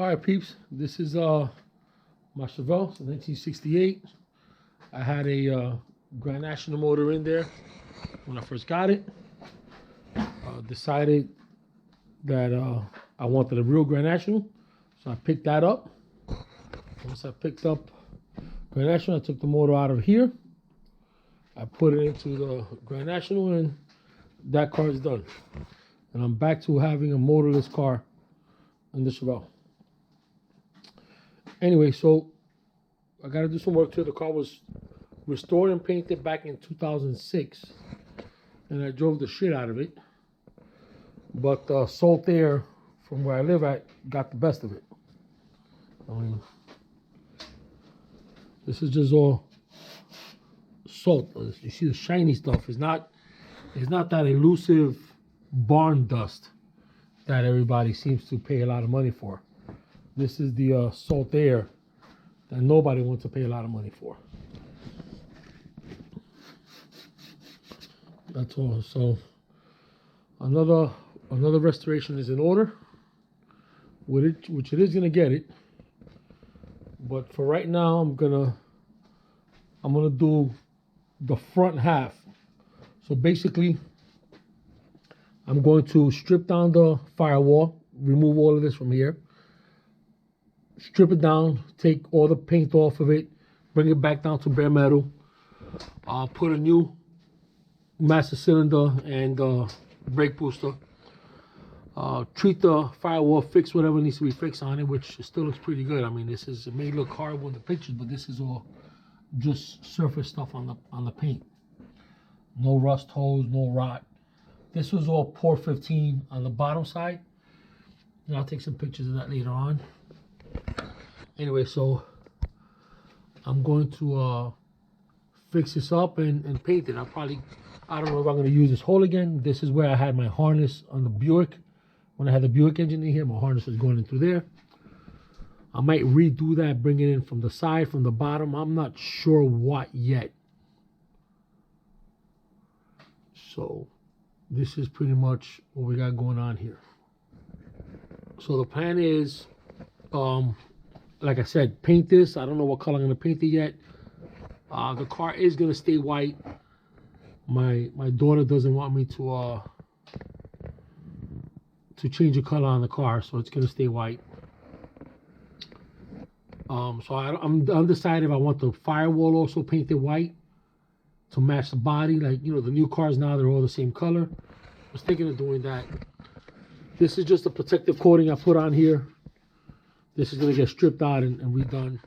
All right, peeps. This is my Chevelle, 1968. I had a Grand National motor in there when I first got it. Decided that I wanted a real Grand National, so I picked that up. Once I picked up Grand National, I took the motor out of here. I put it into the Grand National, and that car is done. And I'm back to having a motorless car in the Chevelle. Anyway, so I got to do some work to it. The car was restored and painted back in 2006, and I drove the shit out of it. But salt air from where I live at got the best of it. I mean, this is just all salt. You see the shiny stuff. It's not that elusive barn dust that everybody seems to pay a lot of money for. This is the salt air that nobody wants to pay a lot of money for. That's all. So another restoration is in order, which it is gonna get it. But for right now, I'm gonna do the front half. So basically, I'm going to strip down the firewall, remove all of this from here, strip it down, take all the paint off of it, bring it back down to bare metal, put a new master cylinder and brake booster, treat the firewall, fix whatever needs to be fixed on it, which still looks pretty good. I mean, it may look horrible in the pictures, but this is all just surface stuff on the paint. No rust holes, no rot. This was all Pour 15 on the bottom side, and I'll take some pictures of that later on. Anyway, so I'm going to fix this up and paint it. I don't know if I'm going to use this hole again. This is where I had my harness on the Buick. When I had the Buick engine in here, my harness was going in through there. I might redo that, bring it in from the side, from the bottom. I'm not sure what yet. So this is pretty much what we got going on here. So the plan is, like I said, paint this. I don't know what color I'm going to paint it yet. The car is going to stay white. My daughter doesn't want me to change the color on the car, so it's going to stay white. So I'm undecided if I want the firewall also painted white to match the body. Like, you know, the new cars now, they're all the same color. I was thinking of doing that. This is just a protective coating I put on here. This is going to get stripped out and redone.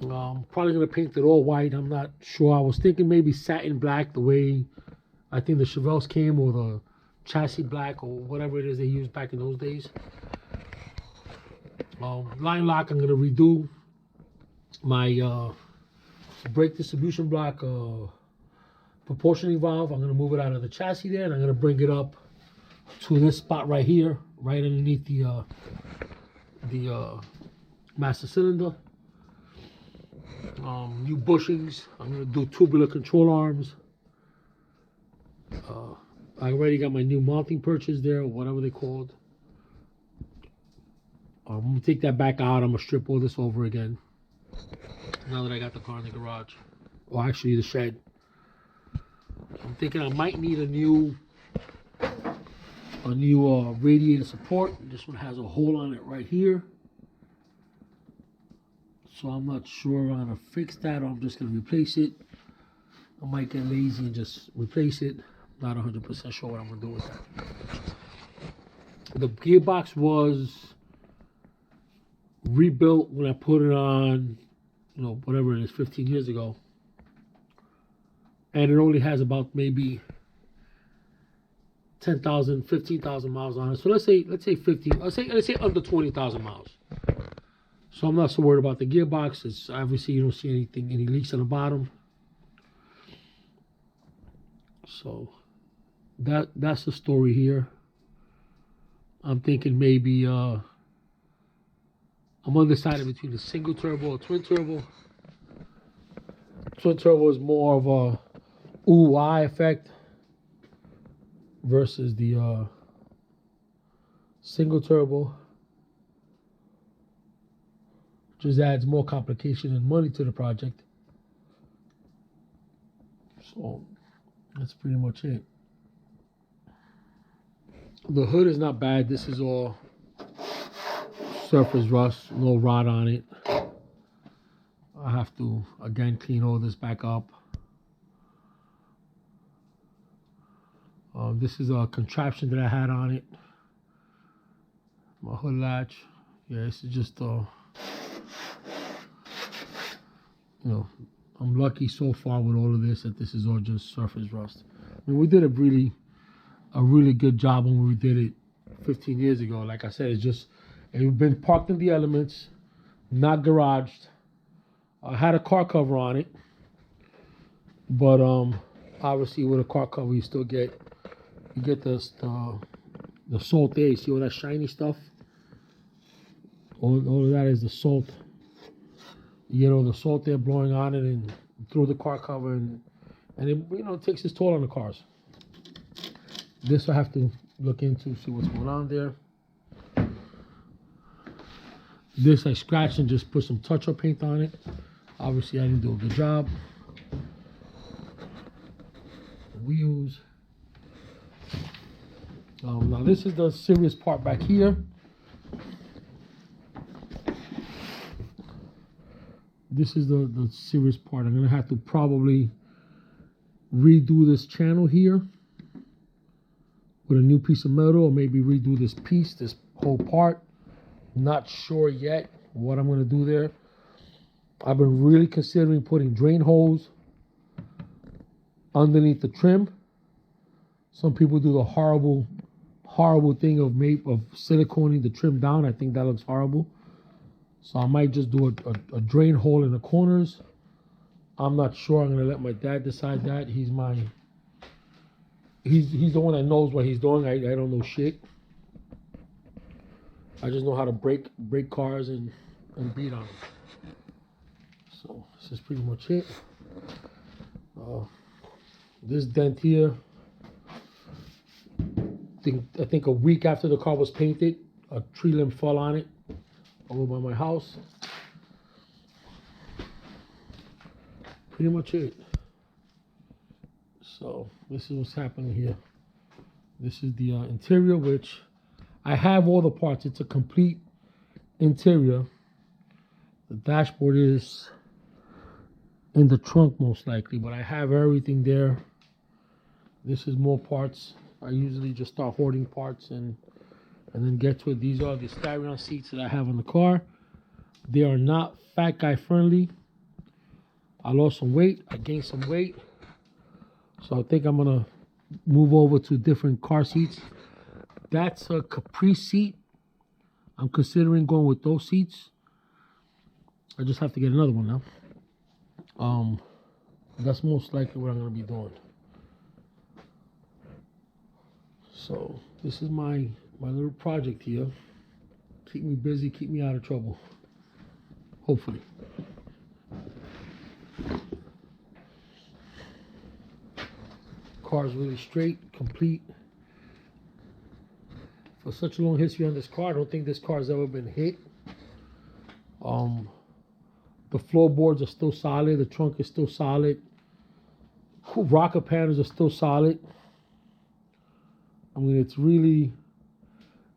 Probably going to paint it all white. I'm not sure. I was thinking maybe satin black, the way I think the Chevelles came, or the chassis black, or whatever it is they used back in those days. Line lock, I'm going to redo my brake distribution block proportioning valve. I'm going to move it out of the chassis there, and I'm going to bring it up to this spot right here, right underneath the master cylinder. New bushings. I'm going to do tubular control arms. I already got my new mounting perches there, or whatever they called. I'm going to take that back out. I'm going to strip all this over again now that I got the car in the garage, or actually the shed. I'm thinking I might need a new radiator support. This one has a hole on it right here, so I'm not sure if I'm going to fix that or I'm just going to replace it. I might get lazy and just replace it. Not 100% sure what I'm going to do with that. The gearbox was rebuilt when I put it on, you know, whatever it is, 15 years ago. And it only has about maybe 10,000, 15,000 miles on it. So let's say 15, let's say under 20,000 miles. So I'm not so worried about the gearbox. It's obviously you don't see any leaks on the bottom. So that's the story here. I'm thinking maybe I'm undecided between a single turbo or twin turbo. Twin turbo is more of a ooh-ah effect versus the single turbo. Just adds more complication and money to the project. So that's pretty much it. The hood is not bad. This is all surface rust, no rot on it. I have to again clean all this back up. This is a contraption that I had on it. My hood latch. Yeah, this is just I'm lucky so far with all of this that this is all just surface rust. I mean, we did a really good job when we did it 15 years ago. Like I said, it's been parked in the elements, not garaged. I had a car cover on it, but obviously with a car cover you get the salt there. You see all that shiny stuff? All of that is the salt. You get all the salt there blowing on it and through the car cover, and it takes its toll on the cars. This I have to look into, see what's going on there. This I scratched and just put some touch-up paint on it. Obviously I didn't do a good job. Wheels. Now this is the serious part back here. This is the serious part. I'm gonna have to probably redo this channel here with a new piece of metal, or maybe redo this whole part. Not sure yet what I'm gonna do there. I've been really considering putting drain holes underneath the trim. Some people do the horrible thing of siliconing the trim down. I think that looks horrible. So I might just do a drain hole in the corners. I'm not sure. I'm gonna let my dad decide that. He's the one that knows what he's doing. I don't know shit. I just know how to break cars and beat on them. So this is pretty much it. This dent here, I think a week after the car was painted, a tree limb fell on it over by my house. Pretty much it. So this is what's happening here. This is the interior, which I have all the parts. It's a complete interior. The dashboard is in the trunk most likely, but I have everything there. This is more parts. I usually just start hoarding parts and then get to it. These are the styrofoam seats that I have on the car. They are not fat guy friendly. I lost some weight. I gained some weight. So I think I'm gonna move over to different car seats. That's a Capri seat. I'm considering going with those seats. I just have to get another one now. That's most likely what I'm gonna be doing. So this is my little project here. Keep me busy, keep me out of trouble. Hopefully. Car's really straight, complete. For such a long history on this car, I don't think this car has ever been hit. The floorboards are still solid. The trunk is still solid. Rocker panels are still I mean, it's really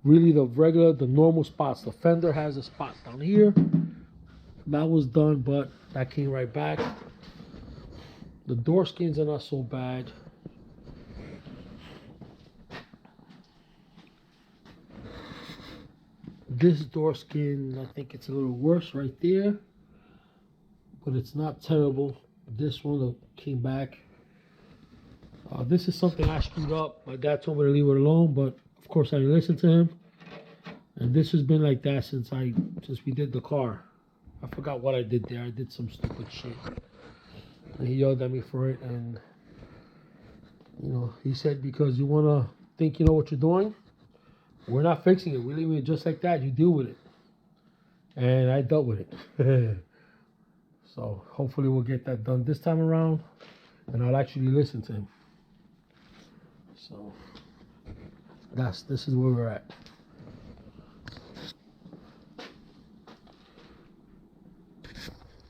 the normal spots. The fender has a spot down here. That was done, but that came right back. The door skins are not so bad. This door skin, I think it's a little worse right there, but it's not terrible. This one came back. This is something I screwed up. My dad told me to leave it alone, but of course I didn't listen to him. And this has been like that since we did the car. I forgot what I did there. I did some stupid shit. And he yelled at me for it. And, he said, because you want to think you know what you're doing, we're not fixing it. We're leaving it just like that. You deal with it. And I dealt with it. So hopefully we'll get that done this time around. And I'll actually listen to him. So this is where we're at.